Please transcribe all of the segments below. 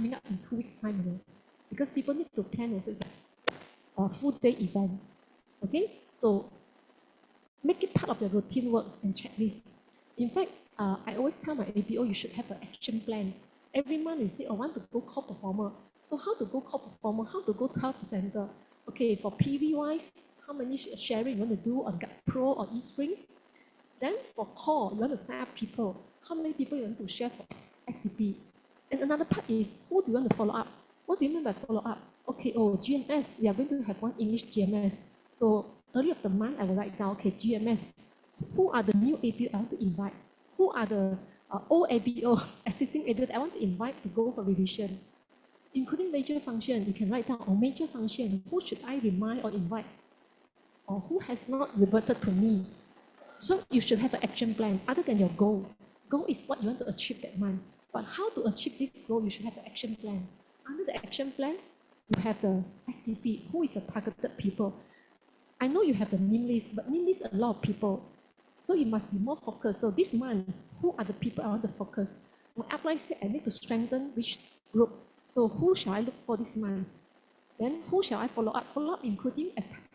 coming up in 2 weeks' time, you know, because people need to plan also. It's a full-day event. Okay, so make it part of your routine work and checklist. In fact, I always tell my ABO you should have an action plan. Every month you say, oh, I want to go core performer. So how to go core performer? How to go 12%? Okay, for PV wise, how many sharing you want to do on GUT Pro or eSpring? Then for core, you want to sign up people. How many people you want to share for SDP? And another part is, who do you want to follow up? What do you mean by follow up? Okay, oh, GMS, we are going to have one English GMS. So early of the month, I will write down, okay, GMS. Who are the new ABO I want to invite? Who are the old ABO, existing ABO that I want to invite to go for revision? Including major function, you can write down, oh, major function, who should I remind or invite? Or who has not reverted to me? So you should have an action plan other than your goal. Goal is what you want to achieve that month. But how to achieve this goal, you should have an action plan. Under the action plan, you have the SDP, who is your targeted people. I know you have the name list, but name list a lot of people. So you must be more focused. So this month, who are the people I want to focus? My upline said I need to strengthen which group. So who shall I look for this month? Then who shall I follow up? Follow up including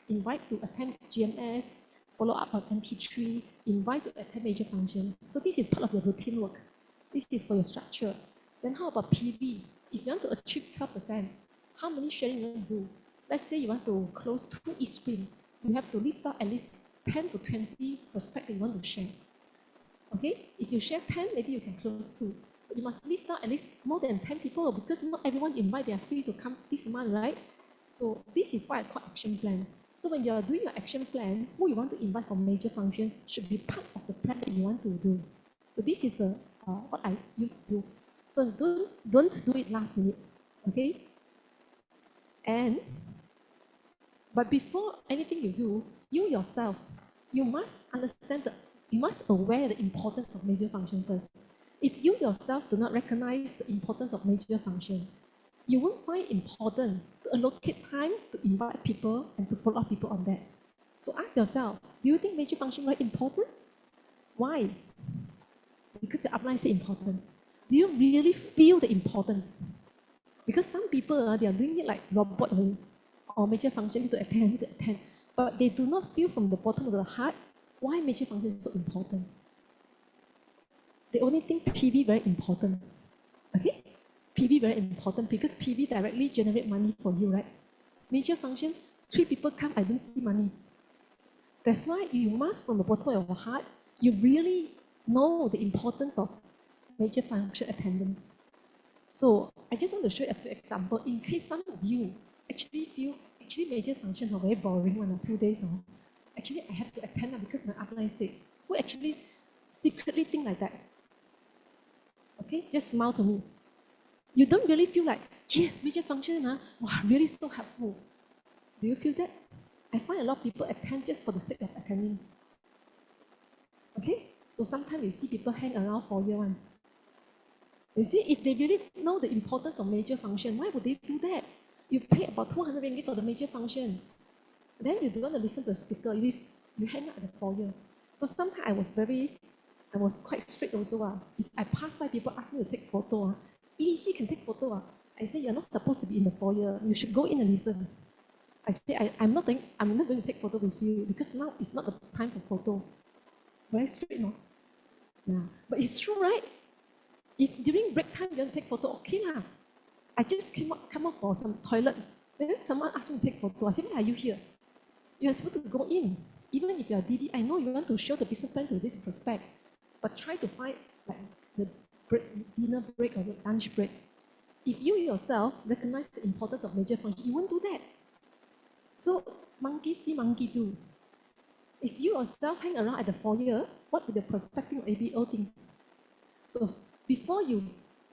invite to attend GMS, follow up on MP3, invite to attend major function. So this is part of your routine work. This is for your structure. Then how about PV? If you want to achieve 12%, how many sharing you want to do? Let's say you want to close 2 eSpring. You have to list out at least 10 to 20 prospects you want to share. Okay, if you share 10, maybe you can close 2. But you must list out at least more than 10 people because not everyone invite, they are free to come this month, right? So this is what I call action plan. So when you are doing your action plan, who you want to invite for major function should be part of the plan that you want to do. So this is the what I used to do. So don't do it last minute, okay? But before anything you do, you yourself, you must understand you must aware the importance of major function first. If you yourself do not recognize the importance of major function, you won't find important to allocate time to invite people and to follow up people on that. So ask yourself, do you think major function very important? Why? Because your upline say important. Do you really feel the importance? Because some people, they are doing it like robot or major function need to attend, but they do not feel from the bottom of the heart why major function is so important. They only think PV very important. Okay? PV very important because PV directly generate money for you, right? Major function, 3 people come, I don't see money. That's why you must, from the bottom of your heart, you really know the importance of major function attendance. So I just want to show you a few examples in case some of you actually feel major function are very boring 1 or 2 days. Actually, I have to attend because my upline said, who actually secretly think like that? Okay, just smile to me. You don't really feel like, yes, major function, wow, really so helpful. Do you feel that? I find a lot of people attend just for the sake of attending. Okay, so sometimes you see people hang around for year 1. You see, if they really know the importance of major function, why would they do that? You pay about 200 ringgit for the major function. Then you don't want to listen to the speaker, you hang out at the foyer. So sometimes I was quite strict also. If I pass by, people ask me to take photo. EDC can take photo. I say, you're not supposed to be in the foyer. You should go in and listen. I say, I'm not going to take photo with you because now it's not the time for photo. Very strict, no? Yeah. But it's true, right? If during break time you want to take photo, okay lah. I just come up for some toilet. Then someone asked me to take photo. I said, why are you here? You are supposed to go in. Even if you are DD, I know you want to show the business plan to this prospect, but try to find like the dinner break or the lunch break. If you yourself recognize the importance of major function, you won't do that. So monkey see, monkey do. If you yourself hang around at the foyer, what will the prospecting ABO think? So before you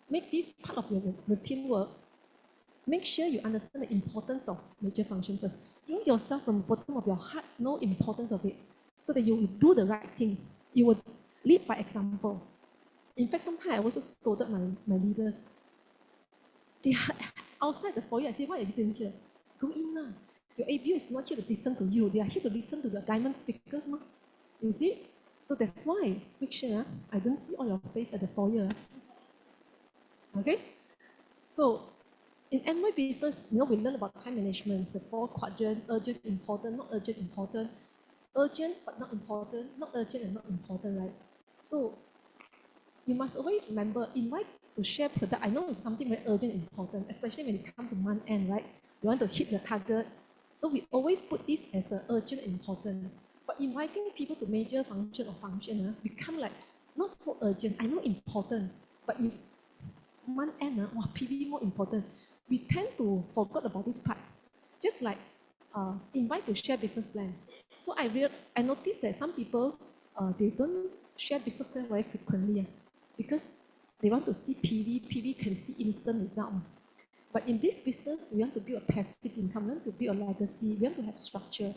make this part of your routine work, make sure you understand the importance of major function first. You yourself from the bottom of your heart know the importance of it so that you will do the right thing. You will lead by example. In fact, sometimes I also scolded my leaders. They are outside the foyer. I say, why are you doing here? Go in now. Your ABO is not here to listen to you. They are here to listen to the diamond speakers. You see? So that's why, make sure I don't see all your face at the foyer. Okay? So in Amway business, we learn about time management, the 4 quadrant, urgent, important, not urgent, important, urgent but not important, not urgent and not important, right? So you must always remember, invite to share product. I know it's something very urgent and important, especially when it comes to month end, right? You want to hit the target. So we always put this as a urgent and important. But inviting people to major function or function become like not so urgent. I know important, but if month end, PV more important. We tend to forget about this part. Just like invite to share business plan. So I noticed that some people, they don't share business plan very frequently because they want to see PV. PV can see instant result. But in this business, we want to build a passive income, we want to build a legacy, we want to have structure.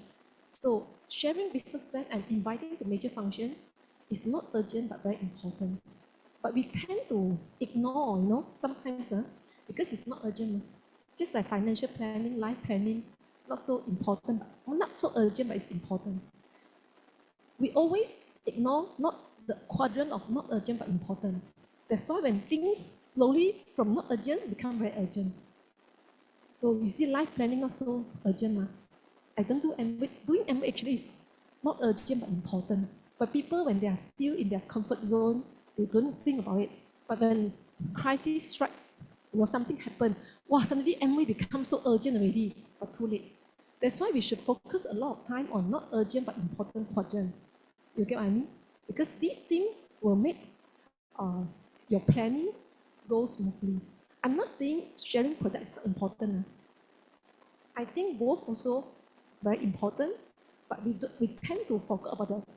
So sharing business plan and inviting to major function is not urgent but very important. But we tend to ignore, sometimes because it's not urgent. Just like financial planning, life planning, not so important, not so urgent, but it's important. We always ignore not the quadrant of not urgent but important. That's why when things slowly from not urgent become very urgent. So you see life planning not so urgent. I don't do Amway. Doing Amway actually is not urgent but important. But people, when they are still in their comfort zone, they don't think about it. But when crisis strikes, something happened, suddenly Amway becomes so urgent already, but too late. That's why we should focus a lot of time on not urgent but important quadrant. You get what I mean? Because these things will make your planning go smoothly. I'm not saying sharing products is not important. I think both also very important, but we tend to forget about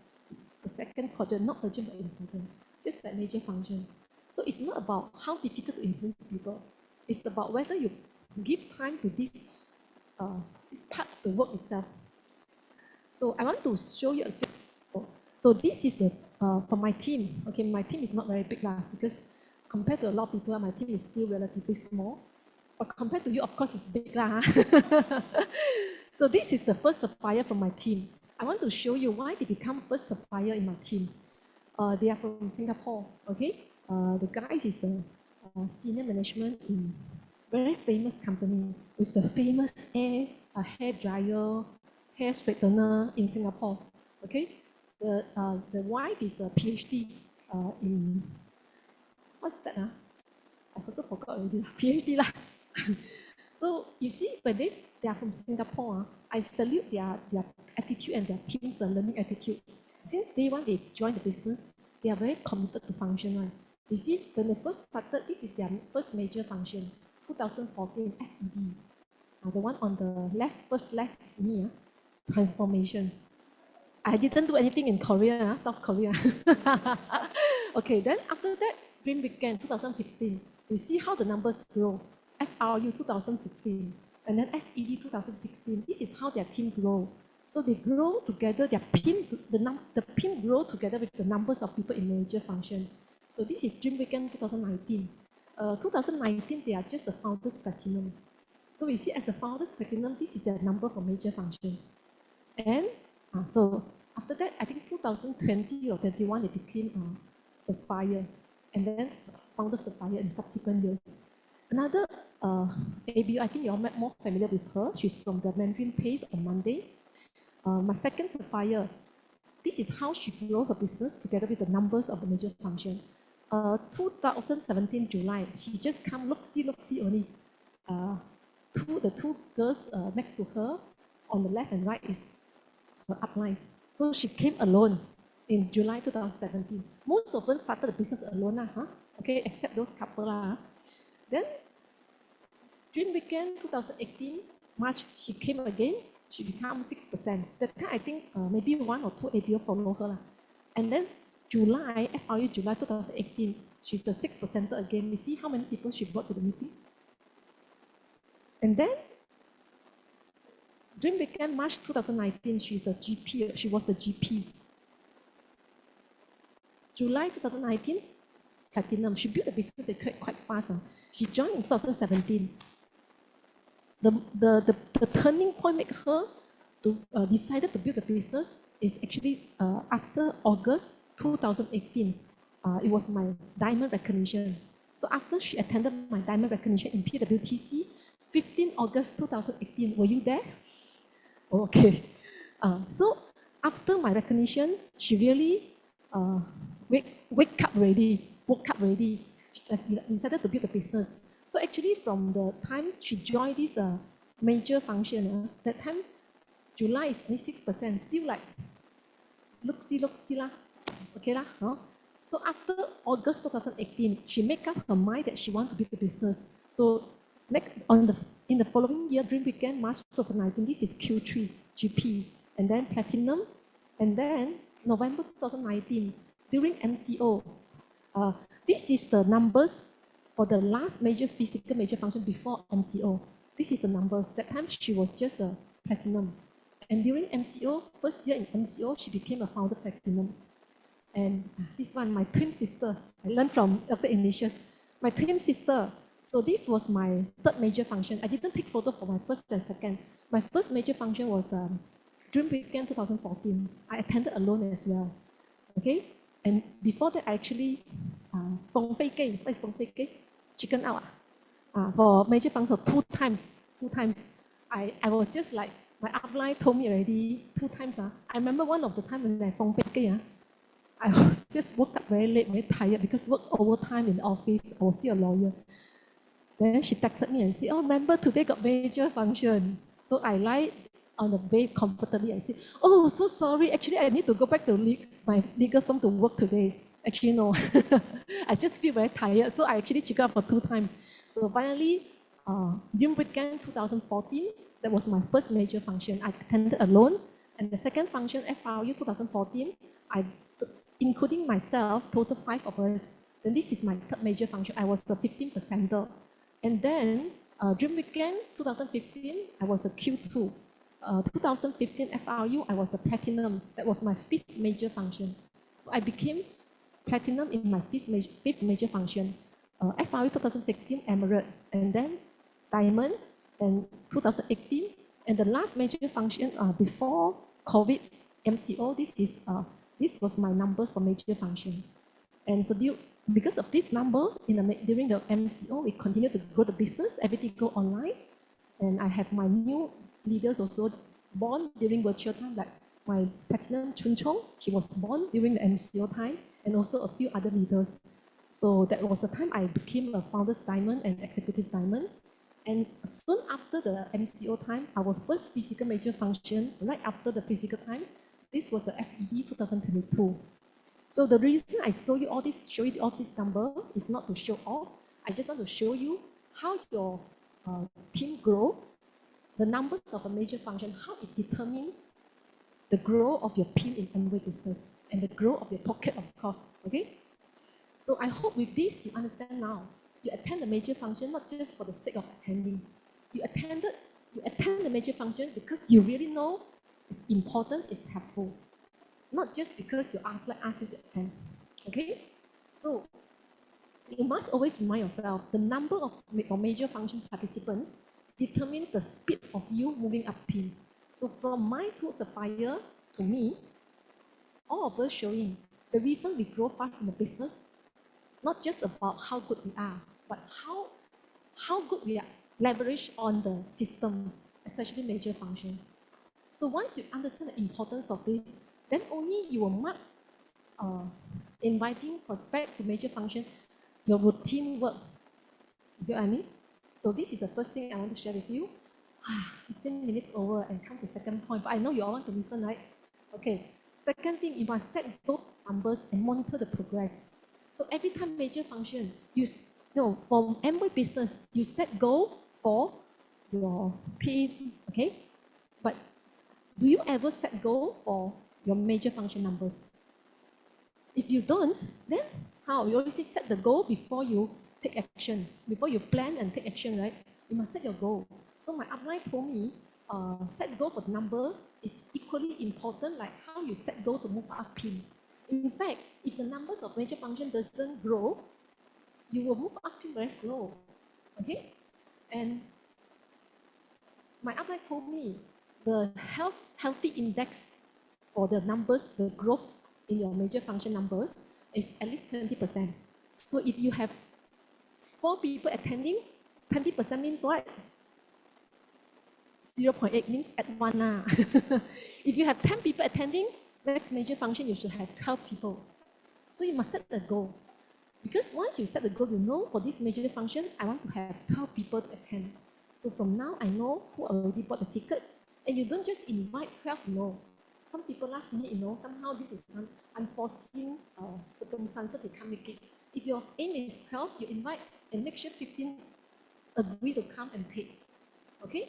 the second quadrant, not urgent but important, just like major function. So it's not about how difficult to influence people. It's about whether you give time to this part of the work itself. So I want to show you a few. So this is the for my team. Okay, my team is not very big because compared to a lot of people, my team is still relatively small. But compared to you, of course, it's big lah. So this is the first supplier from my team. I want to show you why they become first supplier in my team. They are from Singapore. Okay, the guys is a senior management in very famous company with the famous hair dryer, hair straightener in Singapore. Okay, the wife is a PhD in what's that? I also forgot already. PhD lah. So you see, when they are from Singapore, I salute their attitude and their team's learning attitude. Since day one they joined the business, they are very committed to function. Right? You see, when they first started, this is their first major function, 2014 FED. The one on the left, first left is me, transformation. I didn't do anything in Korea, South Korea. Okay, then after that, Dream Weekend 2015, you see how the numbers grow. FRU 2015, and then FED 2016. This is how their team grow. So they grow together, the pin grow together with the numbers of people in major function. So this is Dream Weekend 2019. 2019, they are just a Founders Platinum. So we see as a Founders Platinum, this is their number for major function. And so after that, I think 2020 or 21, they became Sapphire, and then Founders Sapphire in subsequent years. Another ABO, I think you're more familiar with her. She's from the Mandarin Pace on Monday. My second Sapphire, this is how she grew her business together with the numbers of the major function. 2017 July, she just come look-see only. The two girls next to her on the left and right is her upline. So she came alone in July 2017. Most of them started the business alone, okay, except those couple. Then, Dream Weekend 2018, March, she came again. She became 6%. That time, I think maybe 1 or 2 ABO follow her. And then July, FRU July 2018, she's the 6% again. You see how many people she brought to the meeting? And then, Dream Weekend, March 2019, she's a GP. She was a GP. July 2019, Platinum. She built the business quite fast. She joined in 2017. The turning point make her to decided to build the business is actually after August 2018. It was my diamond recognition. So after she attended my diamond recognition in PWTC, 15 August 2018, were you there? Okay. So after my recognition, she really woke up already. She decided to build a business. So actually from the time she joined this major function, that time July is only 6%, still like look-see lah, okay lah, huh? So after August 2018, she made up her mind that she wanted to build a business. So in the following year, during weekend, March 2019, this is Q3, GP, and then Platinum, and then November 2019, during MCO. This is the numbers for the last physical major function before MCO. This is the numbers. That time she was just a Platinum. And during MCO, first year in MCO, she became a founder Platinum. And this one, my twin sister, I learned from Dr. Ignatius, my twin sister. So this was my third major function. I didn't take photo for my first and second. My first major function was during weekend 2014. I attended alone as well. Okay? And before that, I actually, Feng Fei Gei, what is Feng Fei Gei? Chicken out. For major function, two times. I was just like, my upline told me already 2 times. I remember one of the time when I Feng Fei Gei, I was just woke up very late, very tired because work overtime in the office. I was still a lawyer. Then she texted me and said, oh, remember today got major function. So I lied on the bed comfortably and said, oh, so sorry. Actually, I need to go back to my legal firm to work today. Actually, no. I just feel very tired. So I actually checked out for 2 times. So finally, during weekend 2014, that was my first major function. I attended alone. And the second function, FRU 2014, including myself, total 5 of us. Then this is my third major function. I was a 15%. And then during weekend 2015, I was a Q2. 2015 FRU, I was a Platinum. That was my 5th major function. So I became Platinum in my 5th major function. FRU 2016, Emerald. And then Diamond, and 2018. And the last major function before COVID, MCO, this was my numbers for major function. And so because of this number, during the MCO, we continue to grow the business, everything go online. And I have my new leaders also born during virtual time, like my Platinum Chun Chong, he was born during the MCO time, and also a few other leaders. So that was the time I became a Founders Diamond and Executive Diamond. And soon after the MCO time, our first physical major function, right after the physical time, this was the FED 2022. So the reason I show you all this number is not to show off. I just want to show you how your team grow, the numbers of a major function, how it determines the growth of your PIN in Amway business and the growth of your pocket of cost. Okay? So I hope with this you understand now. You attend the major function not just for the sake of attending. You attend the major function because you really know it's important, it's helpful. Not just because your upline asks you to attend. Okay? So you must always remind yourself the number of major function participants determine the speed of you moving up PIN. So from my to Sapphire to me, all of us showing the reason we grow fast in the business, not just about how good we are, but how good we are leverage on the system, especially major function. So once you understand the importance of this, then only you will mark inviting prospect to major function, your routine work. You know what I mean? So this is the first thing I want to share with you. 15 minutes over and come to second point, but I know you all want to listen, right? Okay. Second thing, you must set goal numbers and monitor the progress. So every time major function, for Amway business, you set goal for your PIN, okay? But do you ever set goal for your major function numbers? If you don't, then how? You always set the goal before you take action. Before you plan and take action, right? You must set your goal. So my upline told me, set goal for the number is equally important like how you set goal to move up PIN. In fact, if the numbers of major function doesn't grow, you will move up PIN very slow. Okay? And my upline told me the healthy index for the numbers, the growth in your major function numbers is at least 20%. So if you have 4 people attending, 20% means what? 0.8 means at 1. If you have 10 people attending, next major function, you should have 12 people. So you must set the goal. Because once you set the goal, you know for this major function, I want to have 12 people to attend. So from now, I know who already bought the ticket. And you don't just invite 12, no. Some people last minute, somehow due to some unforeseen circumstances, they can't make it. If your aim is 12, you invite and make sure 15 agree to come and pay. Okay?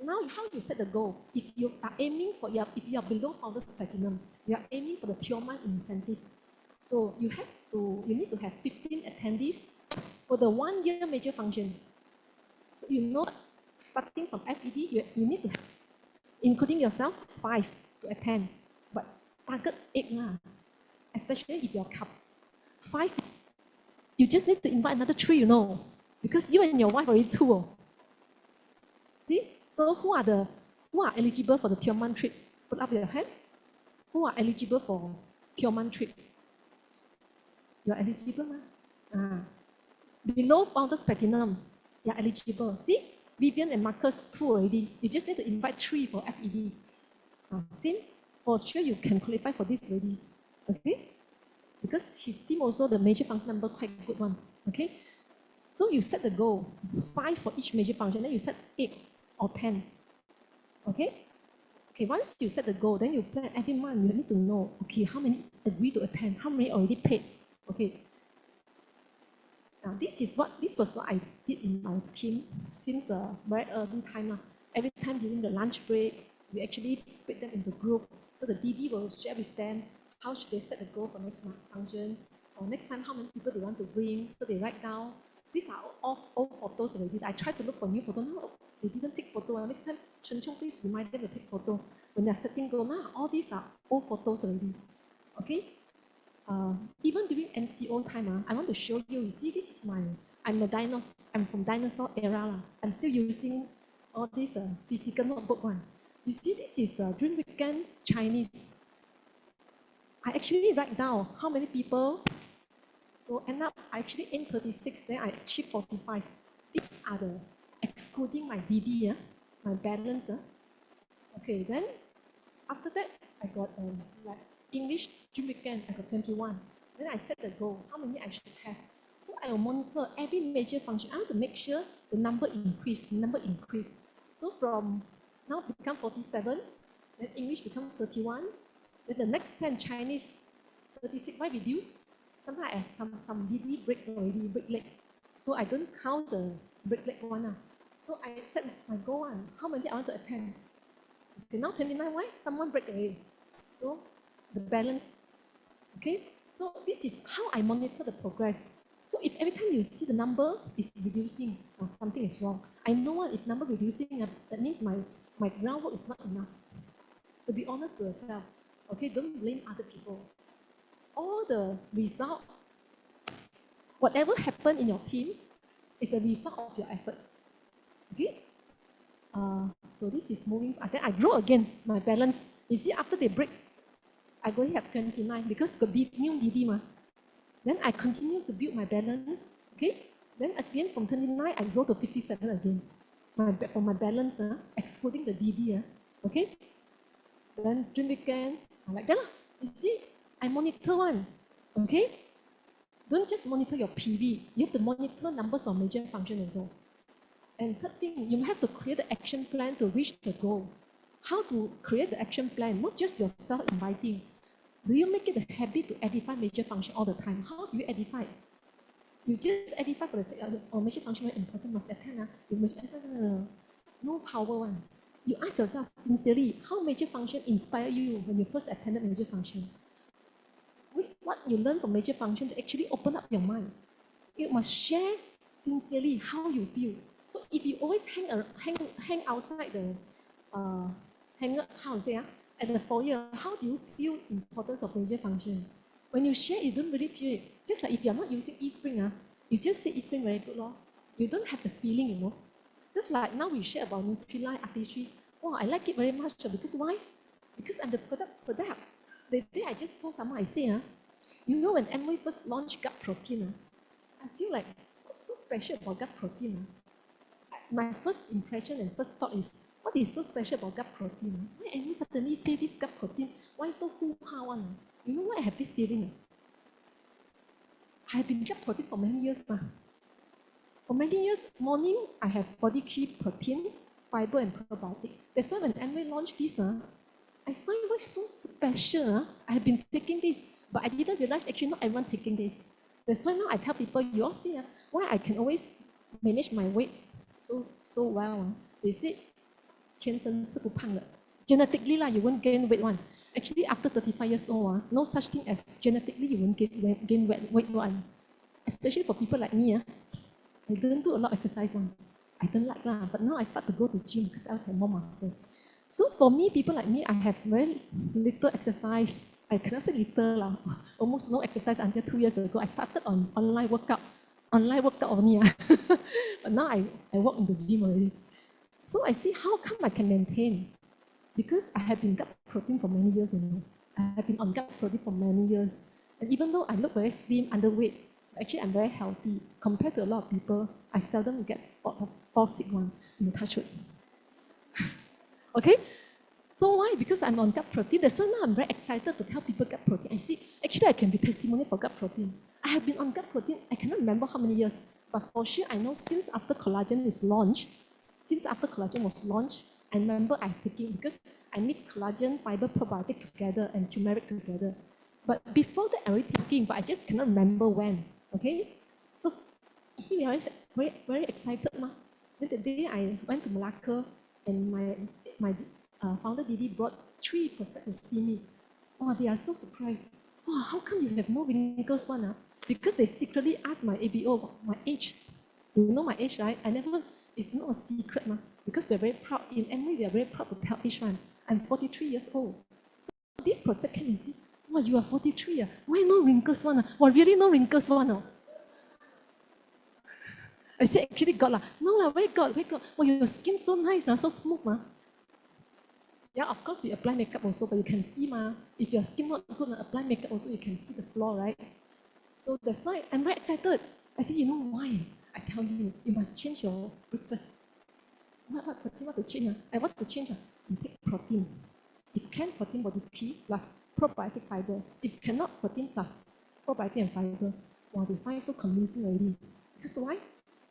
Now, how you set the goal? If you are aiming for, if you are below Founders Platinum, you are aiming for the Tioman incentive. So you need to have 15 attendees for the 1 year major function. So starting from FED, you need to have, including yourself, 5 to attend. But target 8 especially if you're cup. 5, you just need to invite another 3, because you and your wife already 2. See? So who are eligible for the Tioman trip? Put up your hand. Who are eligible for Tioman trip? You're eligible, below Founders Platinum, you're eligible. See? Vivian and Marcus, 2 already. You just need to invite 3 for FED. Same, for sure you can qualify for this already. Okay? Because his team also, the major function number, quite good one. Okay? So you set the goal, 5 for each major function, then you set 8 or 10. Okay? Okay, once you set the goal, then you plan every month, you need to know, okay, how many agree to attend, how many already paid. Okay. Now this was what I did in my team since a very early time. Every time during the lunch break, we actually split them into group. So the DB will share with them how should they set the goal for next month function, or next time how many people they want to bring. So they write down. These are all old photos already. I tried to look for new photos. No, they didn't take photo. Next time, Chen Chong, please remind them to take photo. When they're setting goal, all these are old photos already. Okay? Even during MCO time, I want to show you. You see, this is I'm from dinosaur era. I'm still using all this physical notebook one. You see, this is during weekend Chinese. I actually write down how many people. So end up, I actually aim 36, then I achieve 45. These are the excluding my DD, my balance. Okay, then after that, I got like English during weekend, I got 21. Then I set the goal, how many I should have. So I will monitor every major function. I want to make sure the number increase. So from now become 47, then English become 31, then the next 10 Chinese 36. Why reduce? Sometimes I have some DD break already, break leg. So I don't count the break leg one. So I set my goal one. How many I want to attend? Okay, now 29, why? Someone break away. So the balance. Okay, so this is how I monitor the progress. So if every time you see the number is reducing or something is wrong, I know if number reducing, that means my groundwork is not enough. To be honest to yourself, okay, don't blame other people. All the result, whatever happened in your team, is the result of your effort. Okay? So this is moving. Then I grow again, my balance. You see, after they break, I go have 29 because got new DD. Then I continue to build my balance. Okay? Then again, from 29, I grow to 57 again. For my balance, excluding the DD. Okay? Then during weekend, like that. You see, I monitor one. Okay? Don't just monitor your PV. You have to monitor numbers for major function also. And third thing, you have to create the action plan to reach the goal. How to create the action plan? Not just yourself inviting. Do you make it a habit to edify major function all the time? How do you edify? You just edify for the sake of major function very important, must attend. No power one. You ask yourself sincerely, how major function inspire you when you first attended major function? What you learn from major function to actually open up your mind. So you must share sincerely how you feel. So if you always hang outside the at the foyer, how do you feel importance of major function? When you share, you don't really feel it. Just like if you're not using eSpring, you just say eSpring very good, You don't have the feeling, Just like now we share about Nutrilite, RT3. Wow, I like it very much. Because why? Because I'm the product. The day I just told someone, I say, when Amway first launched gut protein, I feel like, what's so special about gut protein? My first impression and first thought is, what is so special about gut protein? Why everyone suddenly say this gut protein? Why so hoo-ha one? You know why I have this feeling? I have been gut protein for many years. For many years, morning, I have body key protein, fiber, and probiotic. That's why when Amway launched this, I find what's so special. I have been taking this, but I didn't realize actually not everyone taking this. That's why now I tell people, you all see why I can always manage my weight so well. They say, 天生是不胖的. Genetically you won't gain weight one. Actually, after 35 years old, no such thing as genetically you won't gain weight one. Especially for people like me. I didn't do a lot of exercise one. I don't like lah, but now I start to go to gym because I have more muscle. So for me, people like me, I have very little exercise. I cannot say little lah, almost no exercise until 2 years ago. I started on online workout only. But now I work in the gym already. So I see how come I can maintain. Because I have been gut protein for many years, I have been on gut protein for many years. And even though I look very slim, underweight, actually I'm very healthy. Compared to a lot of people, I seldom get spot of fall sick one in the touch wood. Okay? So why? Because I'm on gut protein. That's why now I'm very excited to tell people gut protein. I see, actually I can be testimonial for gut protein. I have been on gut protein, I cannot remember how many years, but for sure I know since after collagen was launched, I remember I taking, because I mix collagen, fiber, probiotic together and turmeric together. But before that I already taking, but I just cannot remember when. Okay? So you see, we are very, very excited. Then the day I went to Malacca and my founder Didi brought 3 prospects to see me. Oh, they are so surprised. Oh, how come you have no wrinkles one? Because they secretly asked my ABO my age. You know my age, right? It's not a secret, because we're very proud. In Amway, we are very proud to tell each one. I'm 43 years old. So this prospect came and said, wow, you are 43. Why no wrinkles one? Well, really no wrinkles one? I said, actually, God, no, where God? Well, your skin so nice, so smooth. Yeah, of course, we apply makeup also, but you can see, if your skin not good, apply makeup also, you can see the flaw, right? So that's why I'm very excited. I said, you know why? I tell you, you must change your breakfast. What to change? I want to change. You take protein. If can, protein body key plus probiotic fiber. If cannot, protein plus probiotic and fiber. Wow, they find it so convincing already. Because why?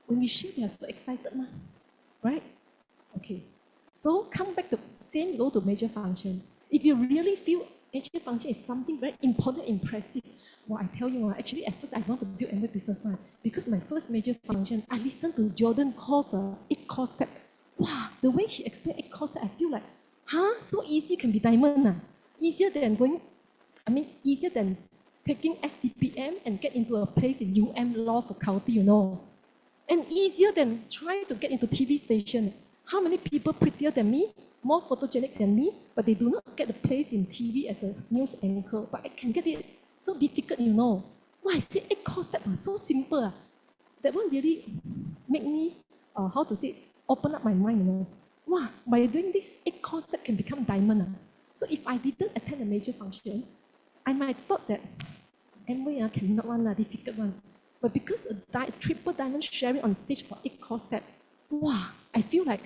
When we share, we are so excited, right? Okay. So come back to same go to major function. If you really feel major function is something very important, impressive, well, I tell you, actually at first I want to build Amway business one because my first major function, I listened to Jordan Course, 8 core step. Wow, the way he explained 8 core step, I feel like, so easy can be diamond. Easier than easier than taking SDPM and get into a place in law faculty, And easier than trying to get into TV station. How many people prettier than me, more photogenic than me, but they do not get a place in TV as a news anchor, but I can get it. So difficult, Why I say 8 core step so simple. That one really make me, open up my mind, Wow, by doing this, 8 core step can become diamond. So if I didn't attend a major function, I might thought that Amway cannot one, difficult one. But because a triple diamond sharing on stage for 8 core step, wow, I feel like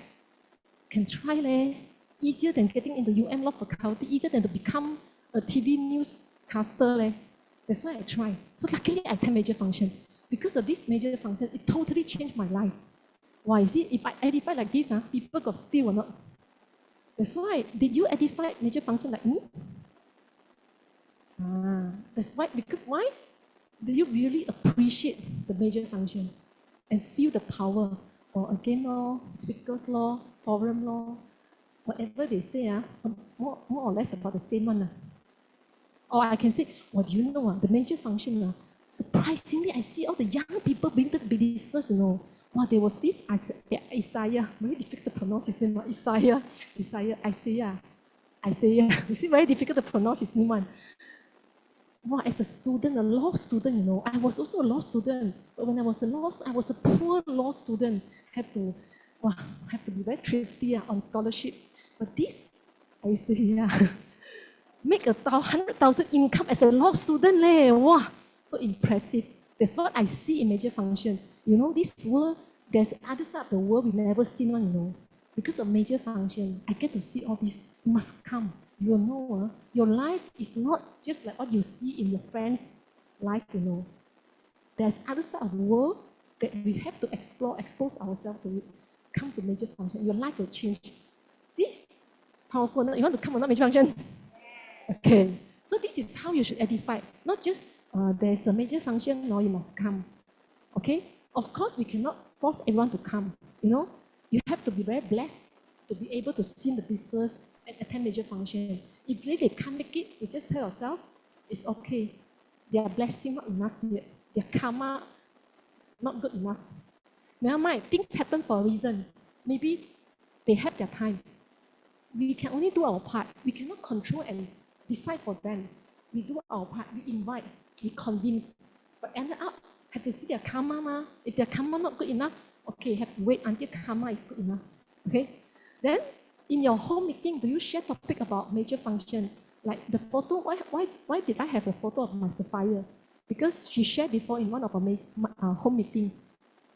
can try easier than getting into law faculty, easier than to become a TV newscaster. That's why I try. So luckily I attend major function. Because of this major function, it totally changed my life. Why? You see, if I edify like this, people got feel or not? That's why. Did you edify major function like me? That's why. Because why? Do you really appreciate the major function and feel the power? Or again, speakers law, forum law, whatever they say, more or less about the same one. Or I can say, what do you know? The major function, surprisingly, I see all the young people being the business, Wow, there was this Isaiah, very difficult to pronounce his name. Isaiah. You see, very difficult to pronounce his name. Wow, as a student, a law student, I was also a law student. But when I was I was a poor law student. Have to be very thrifty on scholarship. But this, I say, make 100,000 income as a law student. Wow, so impressive. That's what I see in major function. You know, this world, there's other side of the world we never seen one, you know. Because of major function, I get to see all this. You must come. You will know your life is not just like what you see in your friends' life, you know. There's other side of the world that we have to explore, expose ourselves to it. Come to major function, your life will change. See? Powerful. You want to come or not, major function? Okay. So this is how you should edify. Not just there's a major function, no, you must come. Okay? Of course, we cannot force everyone to come. You know, you have to be very blessed to be able to see the business and attend major function. If really they can't make it, you just tell yourself, it's okay. Their blessing not enough yet. Their karma not good enough. Never mind, things happen for a reason. Maybe they have their time. We can only do our part. We cannot control and decide for them. We do our part. We invite. We convince. But end up, have to see their karma. Ma. If their karma not good enough, okay, have to wait until karma is good enough. Okay? Then, in your home meeting, do you share topic about major function? Like the photo, why did I have a photo of my Sapphire? Because she shared before in one of our home meeting.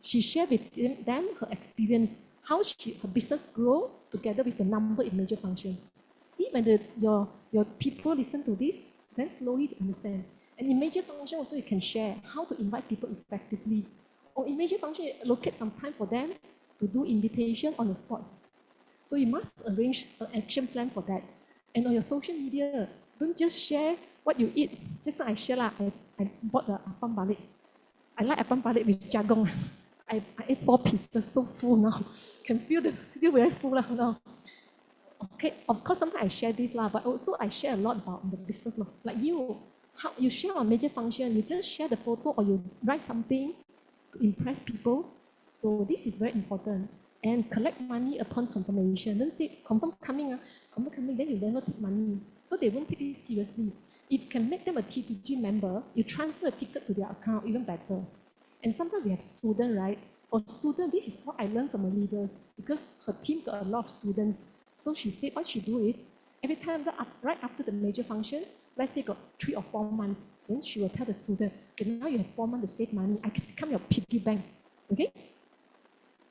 She shared with them her experience, how her business grow together with the number in major function. See, when your people listen to this, then slowly they understand. And in major function also you can share how to invite people effectively. Or in major function, you allocate some time for them to do invitation on the spot. So you must arrange an action plan for that. And on your social media, don't just share what you eat. Just like I share, I bought the apam balik. I like apam balik with jagong. I ate 4 pieces, so full now. Can feel the still very full now. Okay, of course, sometimes I share this, but also I share a lot about the business. Like you, how you share on major function, you just share the photo or you write something to impress people. So this is very important. And collect money upon confirmation. Don't say confirm coming, then you never take money. So they won't take it seriously. If you can make them a TPG member, you transfer a ticket to their account, even better. And sometimes we have students, right? For students, this is what I learned from the leaders because her team got a lot of students. So she said what she do is, every time right after the major function, let's say got 3 or 4 months, then she will tell the student, okay, now you have 4 months to save money. I can become your piggy bank. Okay?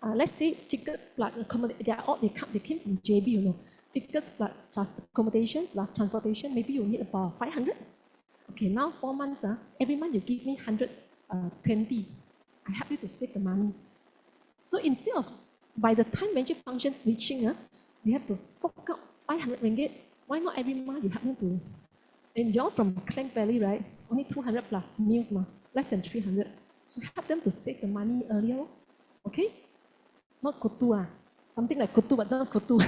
Let's say tickets plus accommodation, they came from JB, you know. Tickets plus accommodation plus transportation, maybe you need about 500. Okay, now 4 months, every month you give me 120. I help you to save the money. So instead of, by the time major function reaching, they have to fork out 500 ringgit. Why not every month you help them to? And you're from Klang Valley, right? Only 200 plus meals, less than 300. So help them to save the money earlier, okay? Not kutu, something like kutu, but not kutu.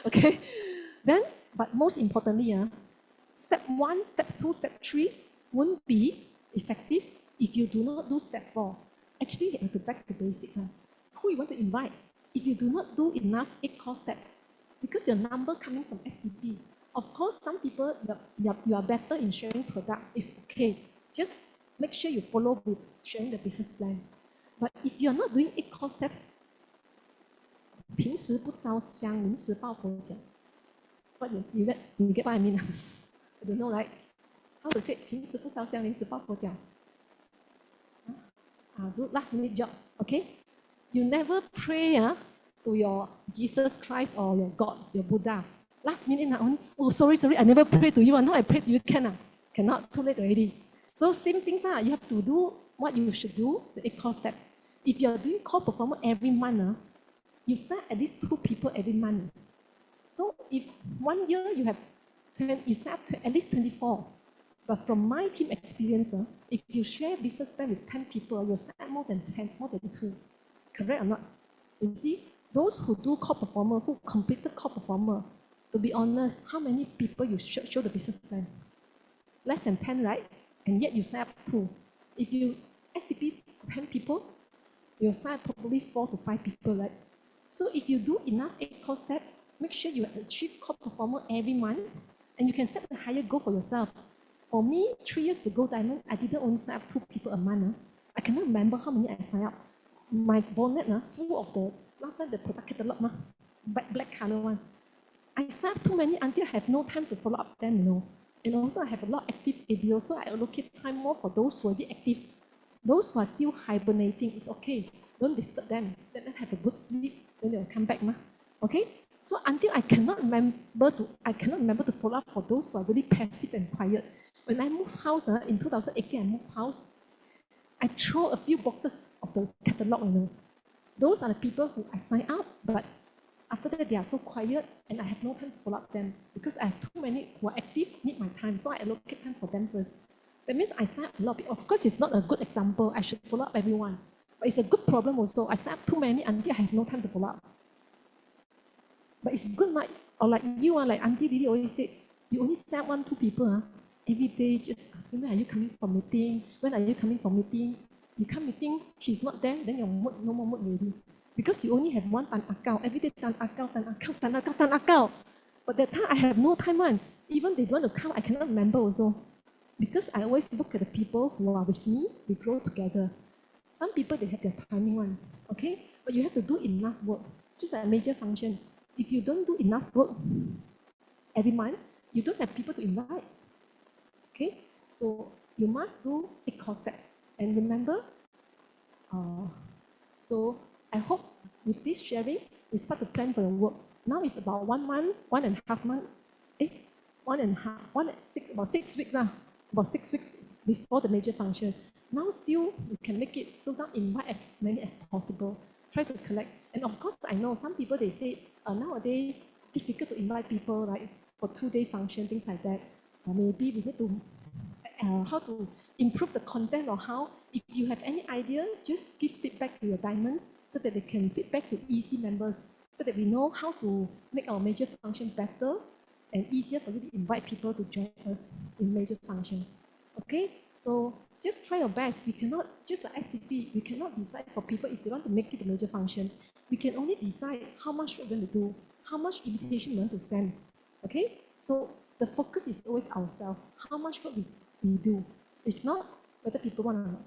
Okay? Then, but most importantly, step 1, step 2, step 3 won't be effective if you do not do step 4. Actually, you have to back to basic. Who you want to invite? If you do not do enough 8 core steps, because your number coming from STP, of course, some people, you are better in sharing product, it's okay. Just make sure you follow with sharing the business plan. But if you're not doing 8 core steps, 平时不烧香，临时抱佛脚. What you get what I mean? I don't know, right? How to say 平时不烧香，临时抱佛脚? Do last minute job, okay? You never pray to your Jesus Christ or your God, your Buddha. Last minute, oh, sorry, I never pray to you. Now I pray to you, cannot, too late already. So same things, you have to do what you should do, the 8 core steps. If you're doing core performance every month, you sign at least 2 people every month. So if 1 year you sign up at least 24. But from my team experience, if you share business plan with 10 people, you sign more than 10, more than 2. Correct or not? You see, those who do core performer, who completed core performer, to be honest, how many people you show the business plan? Less than 10, right? And yet you sign up 2. If you STP 10 people, you'll sign up probably 4 to 5 people, right? So if you do enough 8 core steps, make sure you achieve core performer every month, and you can set a higher goal for yourself. For me, 3 years to go diamond, I didn't only sign up 2 people a month. I cannot remember how many I signed up. My bonnet full of the, last time the product catalog, black color one. I signed up too many until I have no time to follow up them, And also I have a lot of active ABO, so I allocate time more for those who are active. Those who are still hibernating, it's okay. Don't disturb them. Let them have a good sleep. Then they'll come back, okay? So until I cannot remember to follow up for those who are really passive and quiet. When I moved house in 2018, I moved house. I throw a few boxes of the catalog. Those are the people who I sign up, but after that they are so quiet, and I have no time to follow up them because I have too many who are active, need my time, so I allocate time for them first. That means I sign up a lot of people. Of course, it's not a good example. I should follow up everyone, but it's a good problem also. I sign up too many until I have no time to follow up. But it's good, like you are like Auntie Lily always said, you only send 1-2 people every day, just asking, when are you coming for meeting? When are you coming for meeting? You come meeting, she's not there, then your mood, no more mood already. Because you only have one tan akao, every day tan akao. But that time I have no time. Even they don't want to come, I cannot remember also. Because I always look at the people who are with me, we grow together. Some people, they have their timing okay? But you have to do enough work, just like a major function. If you don't do enough work every month, you don't have people to invite. Okay? So you must do 8 core steps. And remember, so I hope with this sharing, we start to plan for the work. Now it's about 1 month, 1.5 months, about 6 weeks, about 6 weeks before the major function. Now still, you can make it, so now invite as many as possible. Try to collect. And of course, I know some people, they say, nowadays, difficult to invite people, right, for 2-day function, things like that. Or maybe we need to, how to improve the content, or how, if you have any idea, just give feedback to your diamonds so that they can feedback to EC members, so that we know how to make our major function better and easier for you to invite people to join us in major function. Okay, so just try your best. We cannot, just like STP, we cannot decide for people if they want to make it a major function. We can only decide how much we're going to do, how much invitation we want to send. Okay, so the focus is always ourselves, how much work we do. It's not whether people want or not.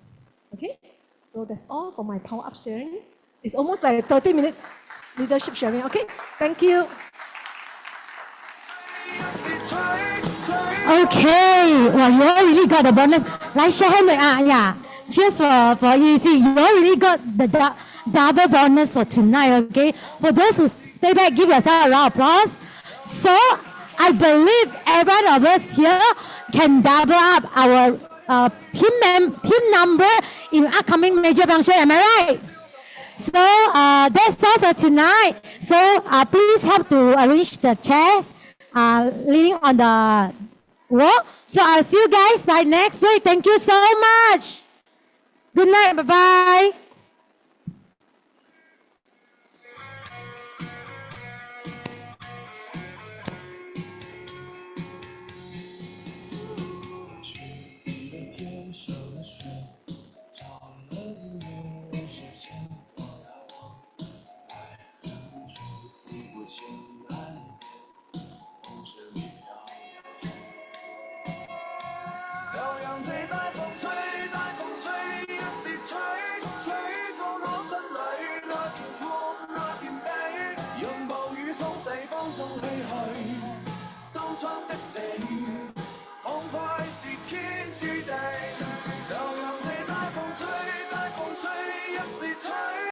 Okay, so that's all for my power up sharing. It's almost like 30 minutes leadership sharing. Okay, thank you. Okay, well, you all really got the bonus. Like share hand, yeah. Just for easy, you all really got the double bonus for tonight. Okay, for those who stay back, give yourself a round of applause. So I believe every one of us here can double up our team number in upcoming major function. Am I right? So that's all for tonight. So please help to arrange the chairs leaning on the wall. So I'll see you guys by next week. Thank you so much. Good night. Bye-bye.當初的你，彷彿是天注定。